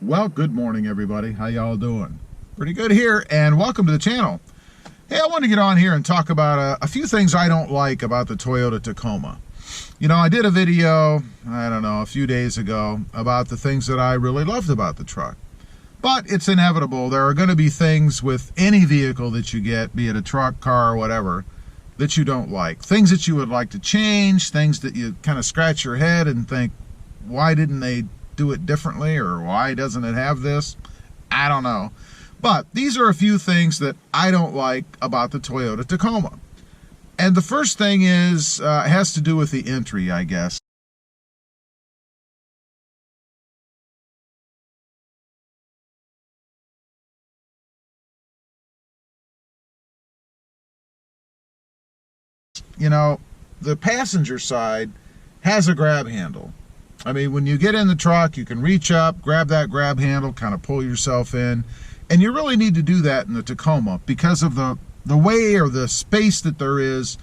Well, good morning, everybody. How y'all doing? Pretty good here, and welcome to the channel. Hey, I want to get on here and talk about a few things I don't like about the Toyota Tacoma. You know, I did a video, I don't know, a few days ago about the things that I really loved about the truck. But it's inevitable. There are going to be things with any vehicle that you get, be it a truck, car, or whatever, that you don't like. Things that you would like to change, things that you kind of scratch your head and think, why didn't they do it differently, or why doesn't it have this? I don't know. But these are a few things that I don't like about the Toyota Tacoma. And the first thing is, has to do with the entry, I guess. You know, the passenger side has a grab handle. I mean, when you get in the truck, you can reach up, grab that grab handle, kind of pull yourself in. And you really need to do that in the Tacoma because of the way or the space that there is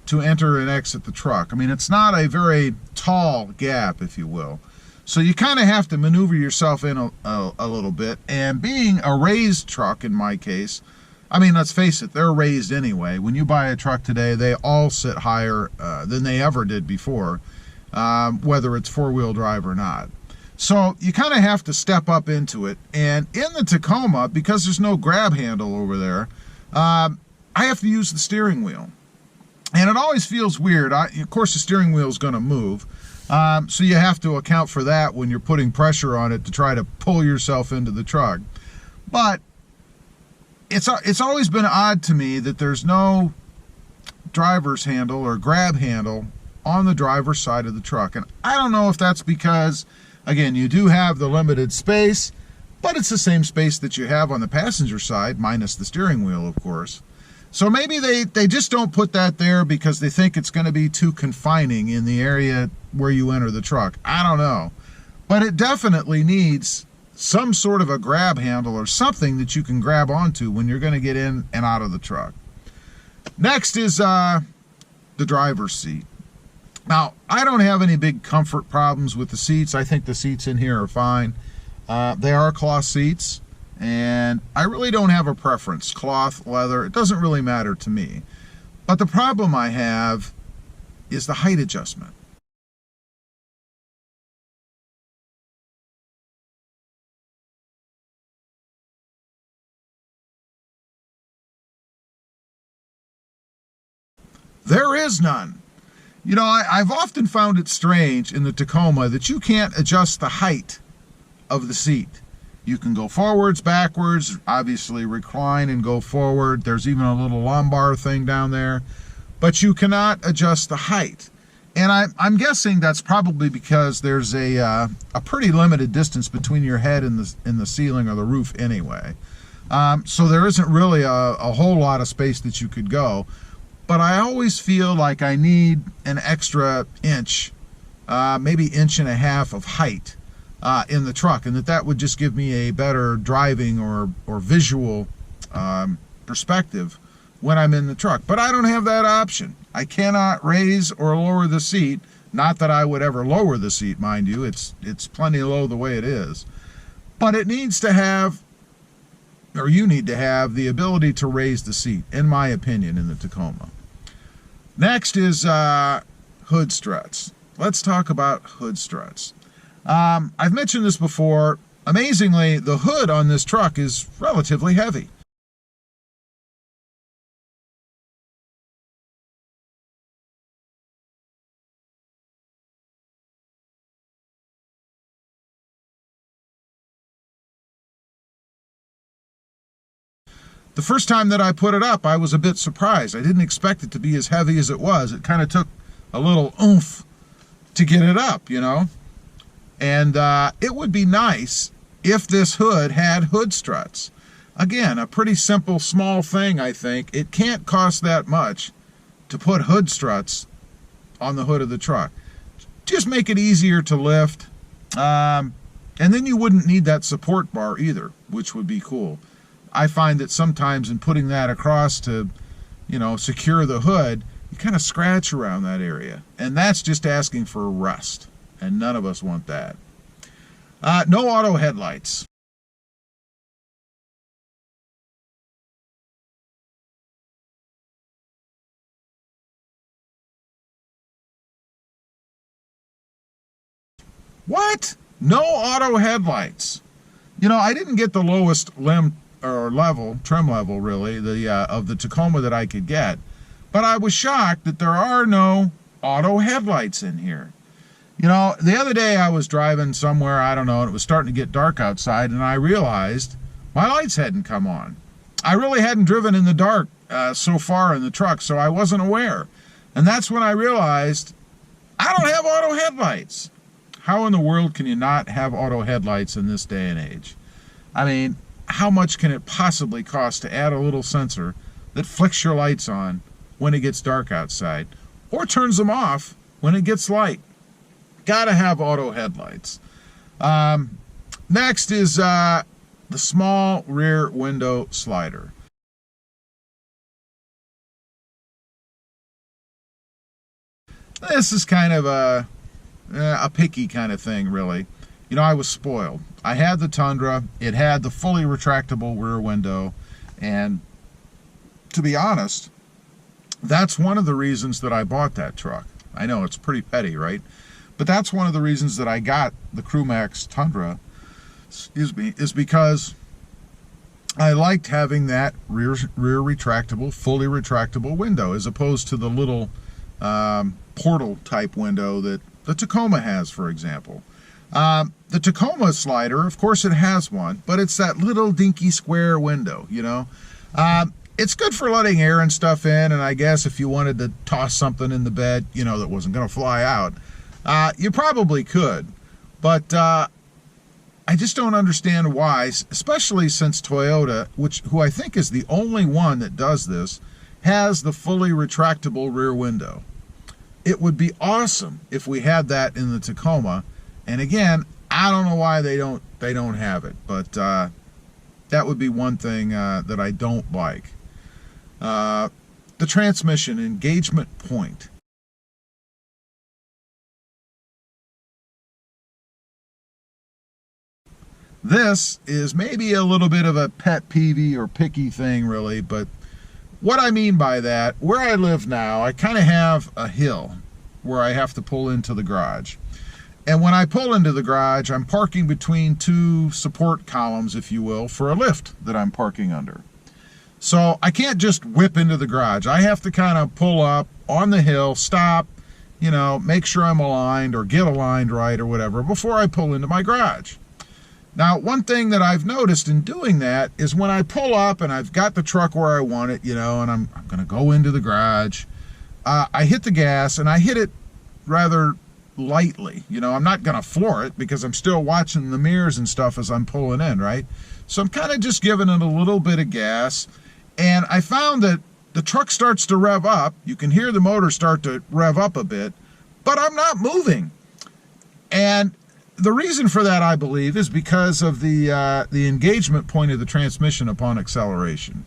to enter and exit the truck. I mean, it's not a very tall gap, if you will. So you kind of have to maneuver yourself in a little bit. And being a raised truck, in my case, I mean, let's face it, they're raised anyway. When you buy a truck today, they all sit higher than they ever did before, whether it's four-wheel drive or not. So you kind of have to step up into it. And in the Tacoma, because there's no grab handle over there, I have to use the steering wheel. And it always feels weird. Of course, the steering wheel is going to move. So you have to account for that when you're putting pressure on it to try to pull yourself into the truck. But it's always been odd to me that there's no driver's handle or grab handle on the driver's side of the truck. And I don't know if that's because, again, you do have the limited space, but it's the same space that you have on the passenger side, minus the steering wheel, of course. So maybe they just don't put that there because they think it's going to be too confining in the area where you enter the truck. I don't know. But it definitely needs some sort of a grab handle or something that you can grab onto when you're going to get in and out of the truck. Next is the driver's seat. Now, I don't have any big comfort problems with the seats. I think the seats in here are fine. They are cloth seats, and I really don't have a preference. Cloth, leather, it doesn't really matter to me. But the problem I have is the height adjustment. There is none. You know, I've often found it strange in the Tacoma that you can't adjust the height of the seat. You can go forwards, backwards, obviously recline and go forward. There's even a little lumbar thing down there, but you cannot adjust the height. And I'm guessing that's probably because there's a pretty limited distance between your head and the ceiling or the roof anyway. So there isn't really a whole lot of space that you could go. But I always feel like I need an extra inch, maybe inch and a half of height in the truck, and that would just give me a better driving or visual perspective when I'm in the truck. But I don't have that option. I cannot raise or lower the seat. Not that I would ever lower the seat, mind you. It's plenty low the way it is. But it needs to have, or you need to have, the ability to raise the seat, in my opinion, in the Tacoma. Next is hood struts. Let's talk about hood struts. I've mentioned this before. Amazingly, the hood on this truck is relatively heavy. The first time that I put it up, I was a bit surprised. I didn't expect it to be as heavy as it was. It kind of took a little oomph to get it up, you know. And it would be nice if this hood had hood struts. Again, a pretty simple, small thing, I think. It can't cost that much to put hood struts on the hood of the truck. Just make it easier to lift. And then you wouldn't need that support bar either, which would be cool. I find that sometimes in putting that across to, you know, secure the hood, you kind of scratch around that area. And that's just asking for rust. and none of us want that. No auto headlights. What? No auto headlights. You know, I didn't get the lowest trim level, really, of the Tacoma that I could get, but I was shocked that there are no auto headlights in here. You know, the other day I was driving somewhere, I don't know, and it was starting to get dark outside, and I realized my lights hadn't come on. I really hadn't driven in the dark so far in the truck, so I wasn't aware. And that's when I realized I don't have auto headlights. How in the world can you not have auto headlights in this day and age? I mean, how much can it possibly cost to add a little sensor that flicks your lights on when it gets dark outside, or turns them off when it gets light? Gotta have auto headlights. Next is the small rear window slider. This is kind of a picky kind of thing, really. You know, I was spoiled. I had the Tundra, it had the fully retractable rear window, and to be honest, that's one of the reasons that I bought that truck. I know it's pretty petty, right? But that's one of the reasons that I got the CrewMax Tundra, is because I liked having that rear retractable, fully retractable window, as opposed to the little portal type window that the Tacoma has, for example. The Tacoma slider, of course it has one, but it's that little dinky square window, you know. It's good for letting air and stuff in, and I guess if you wanted to toss something in the bed, you know, that wasn't going to fly out, you probably could. But I just don't understand why, especially since Toyota, who I think is the only one that does this, has the fully retractable rear window. It would be awesome if we had that in the Tacoma, and again, I don't know why they don't have it, but that would be one thing that I don't like. The transmission engagement point. This is maybe a little bit of a pet peeve or picky thing, really, but what I mean by that, where I live now, I kind of have a hill where I have to pull into the garage. And when I pull into the garage, I'm parking between two support columns, if you will, for a lift that I'm parking under. So I can't just whip into the garage. I have to kind of pull up on the hill, stop, you know, make sure I'm aligned or get aligned right or whatever before I pull into my garage. Now, one thing that I've noticed in doing that is when I pull up and I've got the truck where I want it, you know, and I'm going to go into the garage, I hit the gas and I hit it rather lightly. You know, I'm not going to floor it because I'm still watching the mirrors and stuff as I'm pulling in, right? So I'm kind of just giving it a little bit of gas, and I found that the truck starts to rev up. You can hear the motor start to rev up a bit, but I'm not moving. And the reason for that, I believe, is because of the engagement point of the transmission upon acceleration.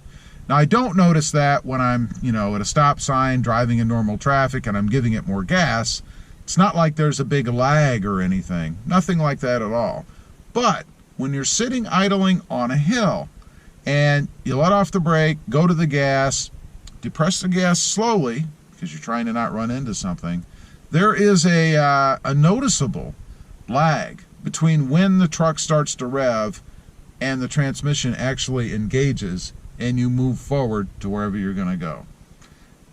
Now, I don't notice that when I'm, you know, at a stop sign driving in normal traffic and I'm giving it more gas. It's not like there's a big lag or anything. Nothing like that at all. But when you're sitting idling on a hill and you let off the brake, go to the gas, depress the gas slowly because you're trying to not run into something, there is a noticeable lag between when the truck starts to rev and the transmission actually engages and you move forward to wherever you're going to go.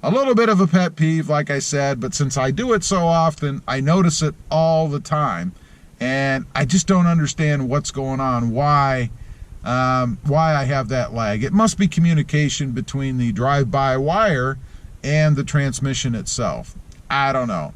A little bit of a pet peeve, like I said, but since I do it so often, I notice it all the time, and I just don't understand what's going on, why I have that lag. It must be communication between the drive-by wire and the transmission itself. I don't know.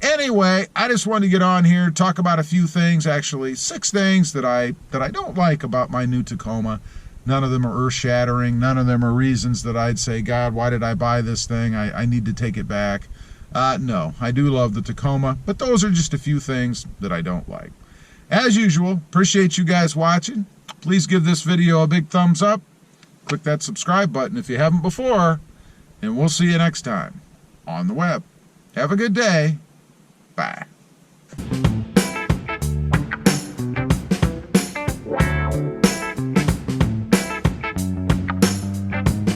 Anyway, I just wanted to get on here, talk about a few things, actually 6 things that I don't like about my new Tacoma. None of them are earth-shattering. None of them are reasons that I'd say, God, why did I buy this thing? I need to take it back. No, I do love the Tacoma, but those are just a few things that I don't like. As usual, appreciate you guys watching. Please give this video a big thumbs up. Click that subscribe button if you haven't before, and we'll see you next time on the web. Have a good day. Bye.